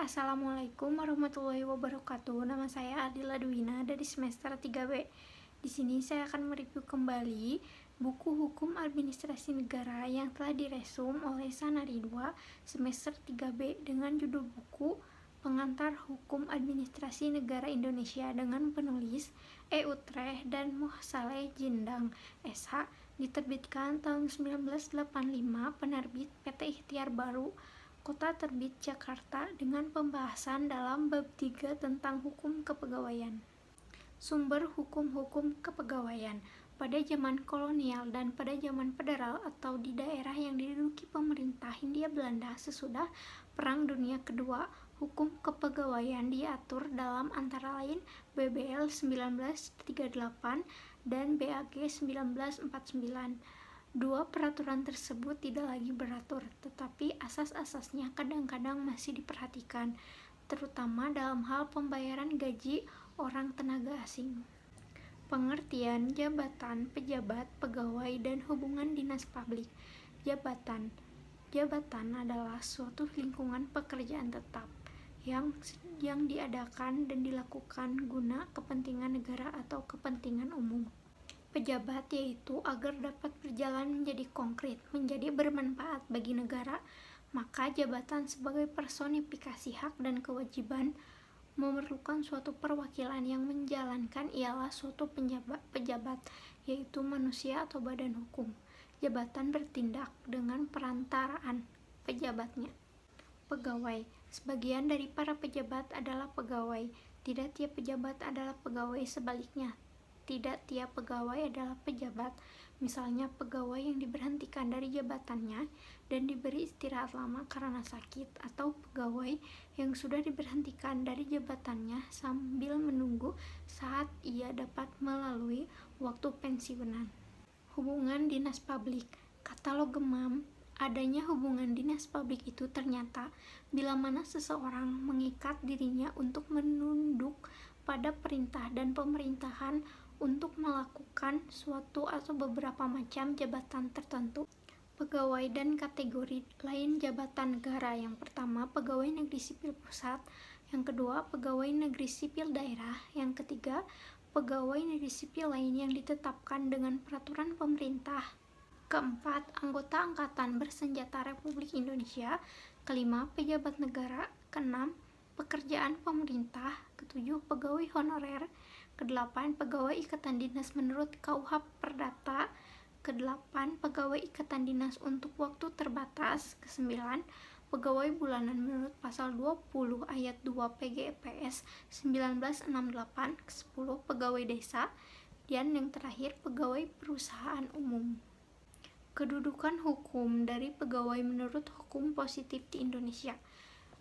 Assalamualaikum warahmatullahi wabarakatuh. Nama saya Adila Dwina dari semester 3B. Di sini saya akan mereview kembali buku Hukum Administrasi Negara yang telah diresum oleh Sanari 2 semester 3B dengan judul buku Pengantar Hukum Administrasi Negara Indonesia dengan penulis E. Utrecht dan Mohsaleh Jindang SH, diterbitkan tahun 1985, penerbit PT Ikhtiar Baru, Kota Terbit Jakarta, dengan pembahasan dalam bab 3 tentang hukum kepegawaian. Sumber hukum-hukum kepegawaian pada zaman kolonial dan pada zaman federal atau di daerah yang diduduki pemerintah Hindia Belanda sesudah Perang Dunia Kedua, hukum kepegawaian diatur dalam antara lain BBL 1938 dan BAG 1949. Dua peraturan tersebut tidak lagi beratur, tetapi asas-asasnya kadang-kadang masih diperhatikan, terutama dalam hal pembayaran gaji orang tenaga asing. Pengertian jabatan, pejabat, pegawai, dan hubungan dinas publik. Jabatan adalah suatu lingkungan pekerjaan tetap yang diadakan dan dilakukan guna kepentingan negara atau kepentingan umum. Pejabat yaitu agar dapat berjalan menjadi konkret, menjadi bermanfaat bagi negara, maka jabatan sebagai personifikasi hak dan kewajiban memerlukan suatu perwakilan yang menjalankan ialah suatu pejabat, yaitu manusia atau badan hukum. Jabatan bertindak dengan perantaraan pejabatnya. Pegawai. Sebagian dari para pejabat adalah pegawai. Tidak tiap pejabat adalah pegawai, sebaliknya. Tidak tiap pegawai adalah pejabat. Misalnya pegawai yang diberhentikan dari jabatannya dan diberi istirahat lama karena sakit, atau pegawai yang sudah diberhentikan dari jabatannya sambil menunggu saat ia dapat melalui waktu pensiunan. Hubungan dinas publik. Kata Logemam, adanya hubungan dinas publik itu ternyata bila mana seseorang mengikat dirinya untuk menunduk pada perintah dan pemerintahan untuk melakukan suatu atau beberapa macam jabatan tertentu. Pegawai dan kategori lain jabatan negara. Yang pertama, pegawai negeri sipil pusat. Yang kedua, pegawai negeri sipil daerah. Yang ketiga, pegawai negeri sipil lain yang ditetapkan dengan peraturan pemerintah. Keempat, anggota Angkatan Bersenjata Republik Indonesia. Kelima, pejabat negara. Keenam, pekerjaan pemerintah. Ketujuh, pegawai honorer. Kedelapan, pegawai ikatan dinas menurut KUH Perdata. Kedelapan, pegawai ikatan dinas untuk waktu terbatas. Kesembilan, pegawai bulanan menurut pasal 20 ayat 2 PGPS 1968. Kesepuluh, pegawai desa. Dan yang terakhir, pegawai perusahaan umum. Kedudukan hukum dari pegawai menurut hukum positif di Indonesia.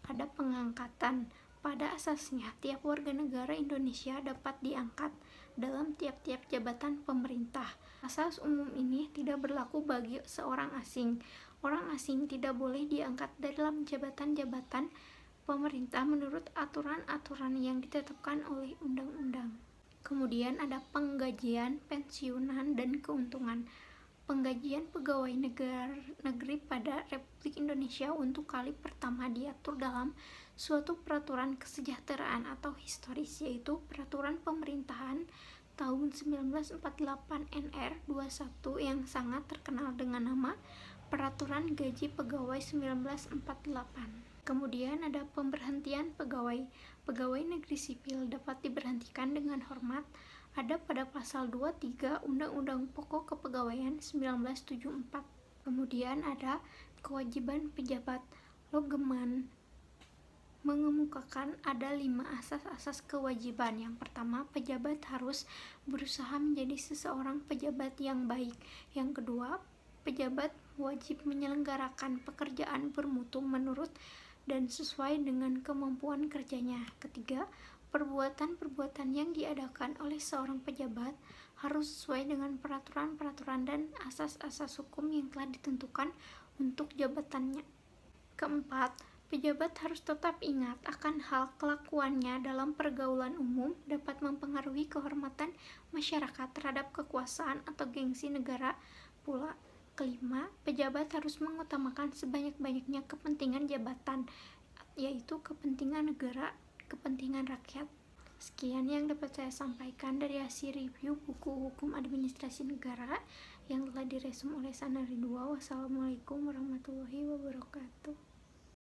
Ada pengangkatan. Pada asasnya, tiap warga negara Indonesia dapat diangkat dalam tiap-tiap jabatan pemerintah. Asas umum ini tidak berlaku bagi seorang asing. Orang asing tidak boleh diangkat dalam jabatan-jabatan pemerintah menurut aturan-aturan yang ditetapkan oleh undang-undang. Kemudian ada penggajian, pensiunan, dan keuntungan. Penggajian pegawai negeri pada Republik Indonesia untuk kali pertama diatur dalam suatu peraturan kesejahteraan atau historis, yaitu Peraturan Pemerintahan tahun 1948 NR 21 yang sangat terkenal dengan nama Peraturan Gaji Pegawai 1948. Kemudian ada pemberhentian pegawai. Pegawai negeri sipil dapat diberhentikan dengan hormat. Ada pada pasal 23 Undang-Undang Pokok Kepegawaian 1974. Kemudian ada kewajiban pejabat. Logeman mengemukakan ada 5 asas-asas kewajiban. Yang pertama, pejabat harus berusaha menjadi seseorang pejabat yang baik. Yang kedua, pejabat wajib menyelenggarakan pekerjaan bermutu menurut dan sesuai dengan kemampuan kerjanya. Ketiga, perbuatan-perbuatan yang diadakan oleh seorang pejabat harus sesuai dengan peraturan-peraturan dan asas-asas hukum yang telah ditentukan untuk jabatannya. Keempat, pejabat harus tetap ingat akan hal kelakuannya dalam pergaulan umum dapat mempengaruhi kehormatan masyarakat terhadap kekuasaan atau gengsi negara pula. Kelima, pejabat harus mengutamakan sebanyak-banyaknya kepentingan jabatan yaitu kepentingan negara, kepentingan rakyat. Sekian yang dapat saya sampaikan dari hasil review buku Hukum Administrasi Negara yang telah diresum oleh Sana Ridwa. Wassalamualaikum warahmatullahi wabarakatuh.